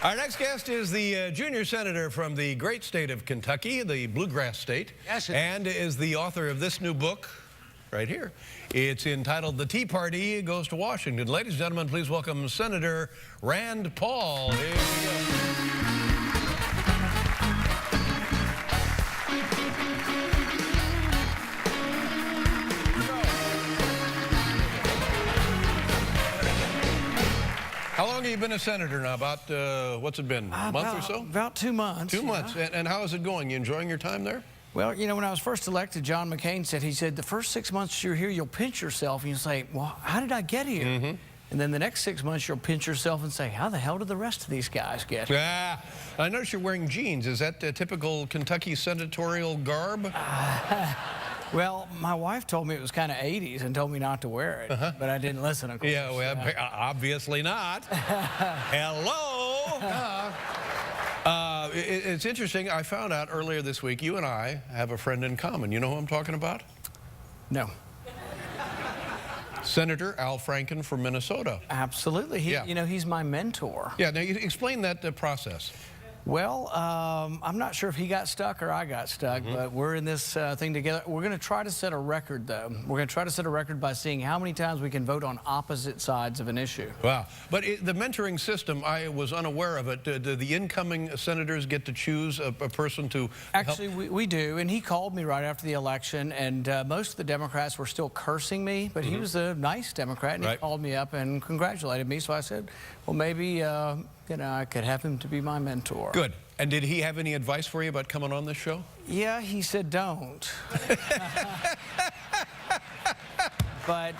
Our next guest is the junior senator from the great state of Kentucky, the bluegrass state, and is the author of this new book right here. It's entitled The Tea Party Goes to Washington. Ladies and gentlemen, please welcome Senator Rand Paul. Here we go. How long have you been a senator now? About, what's it been, a month or so? About 2 months. 2 months. And how is it going? You enjoying your time there? Well, you know, when I was first elected, John McCain said, the first 6 months you're here, you'll pinch yourself and you'll say, well, how did I get here? And then the next 6 months you'll pinch yourself and say, how the hell did the rest of these guys get here? Ah, I notice you're wearing jeans. Is that the typical Kentucky senatorial garb? Well, my wife told me it was kind of 80s and told me not to wear it, but I didn't listen, of course. Yeah, well, obviously not. Hello. It's interesting. I found out earlier this week, you and I have a friend in common. You know who I'm talking about? No. Senator Al Franken from Minnesota. Absolutely. You know, he's my mentor. Yeah, now you explain that process. Well, I'm not sure if he got stuck or I got stuck, but we're in this thing together. We're going to try to set a record, though. We're going to try to set a record by seeing how many times we can vote on opposite sides of an issue. Wow. But the mentoring system, I was unaware of it. Do the incoming senators get to choose a person to Actually, we do, and he called me right after the election, and most of the Democrats were still cursing me, but he was a nice Democrat, and he called me up and congratulated me, so I said, well, maybe you know, I could have him to be my mentor. Good. And did he have any advice for you about coming on this show? Yeah, he said don't. But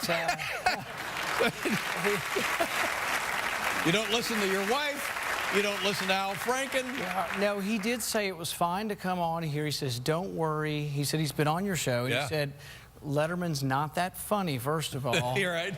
you don't listen to your wife. You don't listen to Al Franken. No, he did say it was fine to come on here. He says, don't worry. He said he's been on your show. And he said, Letterman's not that funny, first of all. You're right.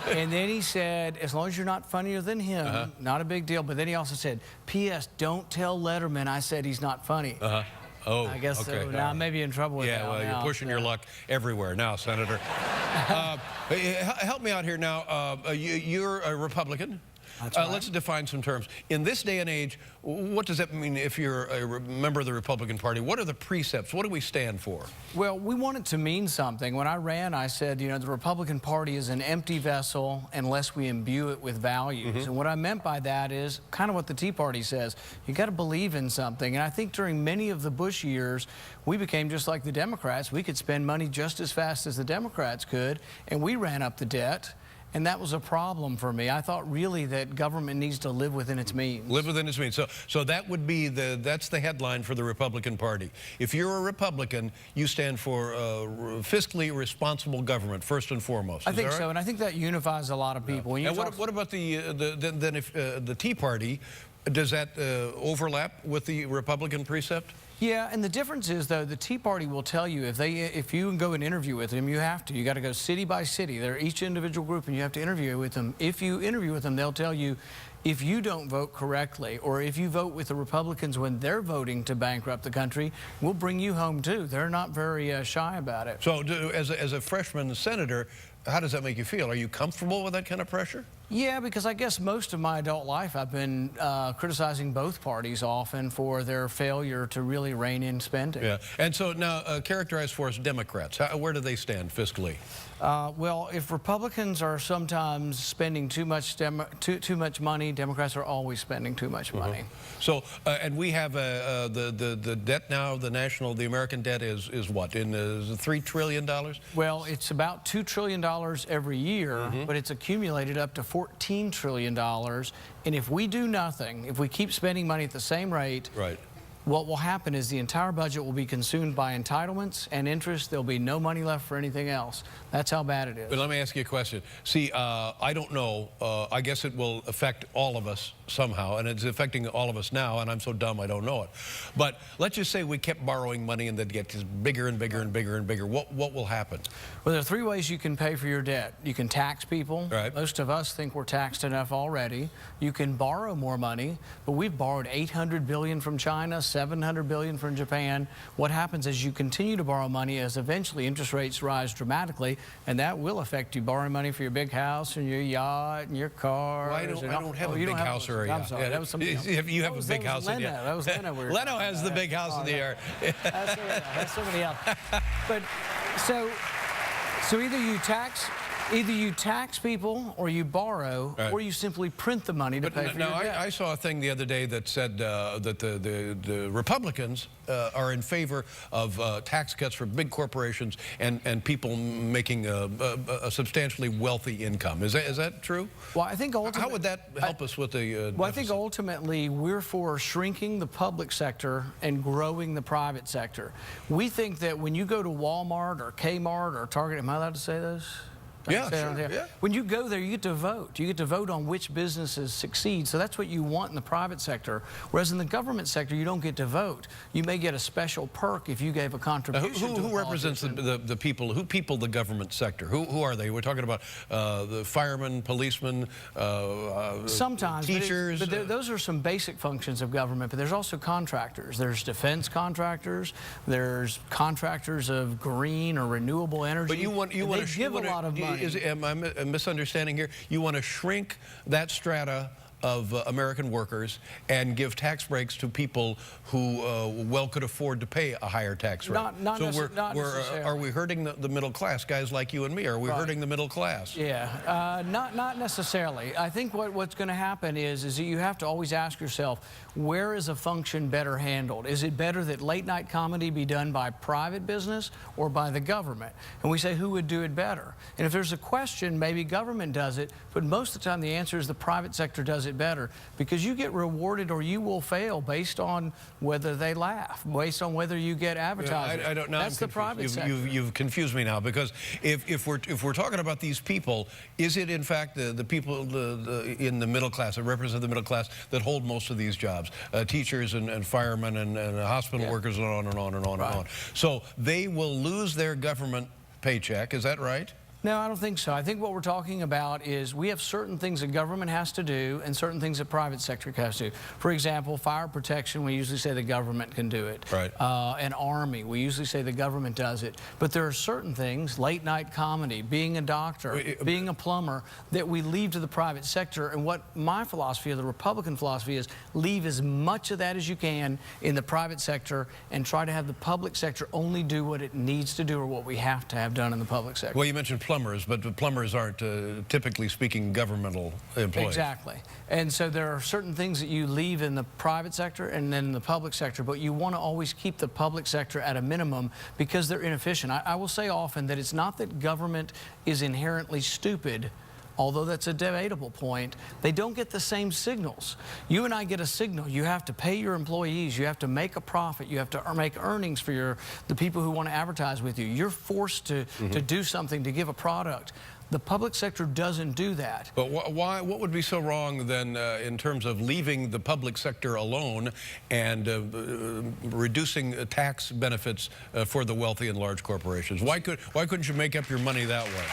And then he said, as long as you're not funnier than him, not a big deal. But then he also said, P.S., don't tell Letterman I said he's not funny. Oh, I guess so. Now I may be in trouble with that. Yeah, well, you're pushing your luck everywhere now, Senator. Help me out here now. You're a Republican. That's right. Let's define some terms. In this day and age, what does that mean if you're a member of the Republican Party? What are the precepts? What do we stand for? Well, we want it to mean something. When I ran, I said, you know, the Republican Party is an empty vessel unless we imbue it with values. And what I meant by that is kind of what the Tea Party says. You got to believe in something. And I think during many of the Bush years, we became just like the Democrats. We could spend money just as fast as the Democrats could, and we ran up the debt. And that was a problem for me. I thought really that government needs to live within its means. Live within its means. So that would be that's the headline for the Republican Party. If you're a Republican, you stand for fiscally responsible government first and foremost. I think so, and I think that unifies a lot of people. And what about then if the Tea Party? Does that overlap with the Republican precept? Yeah, and the difference is, though, the Tea Party will tell you if you go and interview with them, you have to. You got to go city by city. They're each individual group, and you have to interview with them. If you interview with them, they'll tell you if you don't vote correctly, or if you vote with the Republicans when they're voting to bankrupt the country, we'll bring you home too. They're not very shy about it. So, as a freshman senator, how does that make you feel? Are you comfortable with that kind of pressure? Yeah, because I guess most of my adult life I've been criticizing both parties often for their failure to really rein in spending. Yeah, and so now characterize for us Democrats. Where do they stand fiscally? Well, if Republicans are sometimes spending too much money, Democrats are always spending too much money. So, and we have the debt now. The American debt is what, in $3 trillion? Well, it's about $2 trillion every year, but it's accumulated up to $14 trillion. And if we do nothing, if we keep spending money at the same rate, what will happen is the entire budget will be consumed by entitlements and interest. There'll be no money left for anything else. That's how bad it is. But let me ask you a question. See, I don't know. I guess it will affect all of us somehow, and it's affecting all of us now, and I'm so dumb I don't know it. But let's just say we kept borrowing money and then get bigger and bigger and bigger and bigger. What will happen? Well, there are 3 ways you can pay for your debt. You can tax people. Most of us think we're taxed enough already. You can borrow more money, but we've borrowed $800 billion from China, $700 billion from Japan. What happens is you continue to borrow money as eventually interest rates rise dramatically, and that will affect you borrowing money for your big house and your yacht and your car. Well, I don't have a big house or a yacht. I'm sorry, that was something else. You have a big house in the That was Leno. Leno has the big house in the air. That's somebody else. But so either you tax people, or you borrow, right, or you simply print the money to pay for your debt. I saw a thing the other day that said that the Republicans are in favor of tax cuts for big corporations and people making a substantially wealthy income. Is that true? Well, I think ultimately, how would that help us with the well, I think ultimately we're for shrinking the public sector and growing the private sector. We think that when you go to Walmart or Kmart or Target, am I allowed to say those? Yeah, sure, yeah. When you go there, you get to vote. You get to vote on which businesses succeed. So that's what you want in the private sector. Whereas in the government sector, you don't get to vote. You may get a special perk if you gave a contribution. Who represents the people? Who people the government sector? Who are they? We're talking about the firemen, policemen, sometimes teachers. But those are some basic functions of government. But there's also contractors. There's defense contractors. There's contractors of green or renewable energy. But you want to give a lot of money. Am I misunderstanding here? You want to shrink that strata of American workers and give tax breaks to people who well could afford to pay a higher tax rate. Not necessarily. Are we hurting the middle class, guys like you and me? Are we hurting the middle class? Yeah, not necessarily. I think what's going to happen is that you have to always ask yourself, where is a function better handled? Is it better that late night comedy be done by private business or by the government? And we say, who would do it better? And if there's a question, maybe government does it, but most of the time the answer is the private sector does it better, because you get rewarded or you will fail based on whether they laugh, based on whether you get advertising. I don't know. That's the private sector. You've confused me now, because if we're talking about these people, is it in fact the people in the middle class that represent the middle class that hold most of these jobs? Teachers and firemen and hospital workers and on and on and on and on. So they will lose their government paycheck. Is that right? No, I don't think so. I think what we're talking about is we have certain things that government has to do and certain things that private sector has to do. For example, fire protection, we usually say the government can do it. Right. And Army, we usually say the government does it. But there are certain things, late night comedy, being a doctor, being a plumber, that we leave to the private sector. And what my philosophy, or the Republican philosophy, is leave as much of that as you can in the private sector and try to have the public sector only do what it needs to do or what we have to have done in the public sector. Well, you mentioned plumbers, but the plumbers aren't, typically speaking, governmental employees. Exactly. And so there are certain things that you leave in the private sector and then in the public sector, but you want to always keep the public sector at a minimum because they're inefficient. I will say often that it's not that government is inherently stupid, although that's a debatable point. They don't get the same signals. You and I get a signal. You have to pay your employees. You have to make a profit. You have to make earnings for the people who want to advertise with you. You're forced to do something, to give a product. The public sector doesn't do that. But why? What would be so wrong then in terms of leaving the public sector alone and reducing tax benefits for the wealthy and large corporations? Why couldn't you make up your money that way?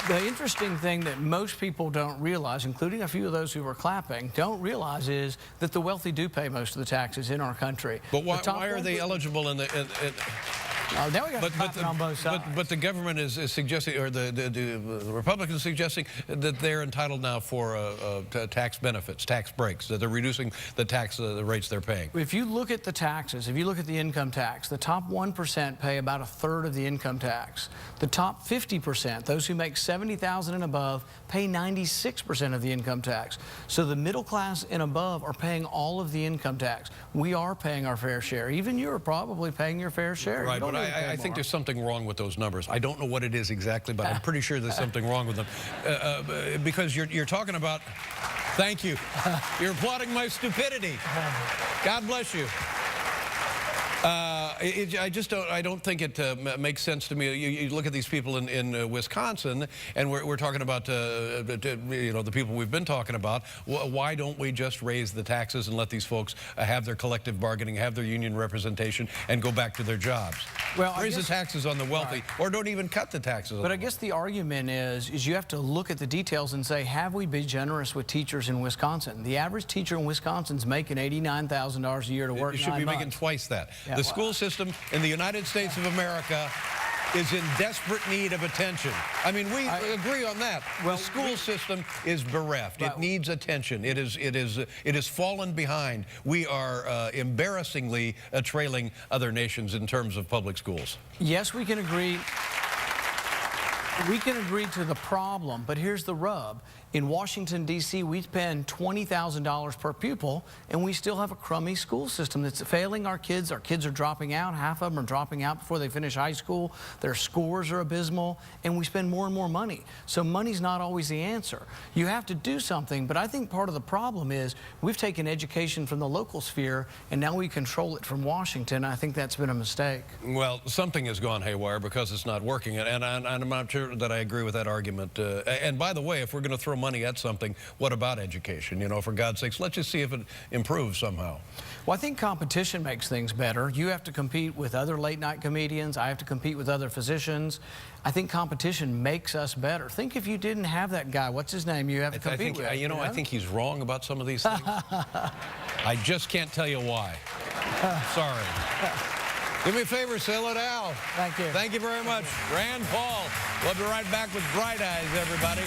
The interesting thing that most people don't realize, including a few of those who were clapping, don't realize is that the wealthy do pay most of the taxes in our country. But why are they eligible in the... now we got clapping on both sides. But the government is suggesting, or the Republicans are suggesting, that they're entitled now for tax benefits, tax breaks, that they're reducing the tax rates they're paying. If you look at the taxes, if you look at the income tax, the top 1% pay about 1/3 of the income tax. The top 50%, those who make $70,000 and above, pay 96% of the income tax. So the middle class and above are paying all of the income tax. We are paying our fair share. Even you are probably paying your fair share. Right, but I think there's something wrong with those numbers. I don't know what it is exactly, but I'm pretty sure there's something wrong with them. Because you're talking about... Thank you. You're applauding my stupidity. God bless you. I don't think it makes sense to me. You look at these people in Wisconsin, and we're talking about the people we've been talking about. Why don't we just raise the taxes and let these folks have their collective bargaining, have their union representation, and go back to their jobs? Well, raise the taxes on the wealthy, or don't even cut the taxes. But I guess the argument is you have to look at the details and say, have we been generous with teachers in Wisconsin? The average teacher in Wisconsin's making $89,000 a year to work 9 months. It should be making twice that. Yeah, the school system in the United States of America is in desperate need of attention. I mean, we agree on that. Well, the school system is bereft. It needs attention. It is fallen behind. We are embarrassingly trailing other nations in terms of public schools. Yes, we can agree. We can agree to the problem, but here's the rub. In Washington, D.C., we spend $20,000 per pupil, and we still have a crummy school system that's failing our kids. Our kids are dropping out. Half of them are dropping out before they finish high school. Their scores are abysmal, and we spend more and more money. So money's not always the answer. You have to do something, but I think part of the problem is we've taken education from the local sphere, and now we control it from Washington. I think that's been a mistake. Well, something has gone haywire because it's not working, and I'm not sure that I agree with that argument. And by the way, if we're going to throw money at something, what about education? You know, for God's sakes, let's just see if it improves somehow. Well, I think competition makes things better. You have to compete with other late-night comedians. I have to compete with other physicians. I think competition makes us better. Think if you didn't have that guy, what's his name, you have to compete with. You know, I think he's wrong about some of these things. I just can't tell you why. Sorry. Do me a favor, sell it out. Thank you. Thank you very much. Rand Paul. We'll be right back with Bright Eyes, everybody.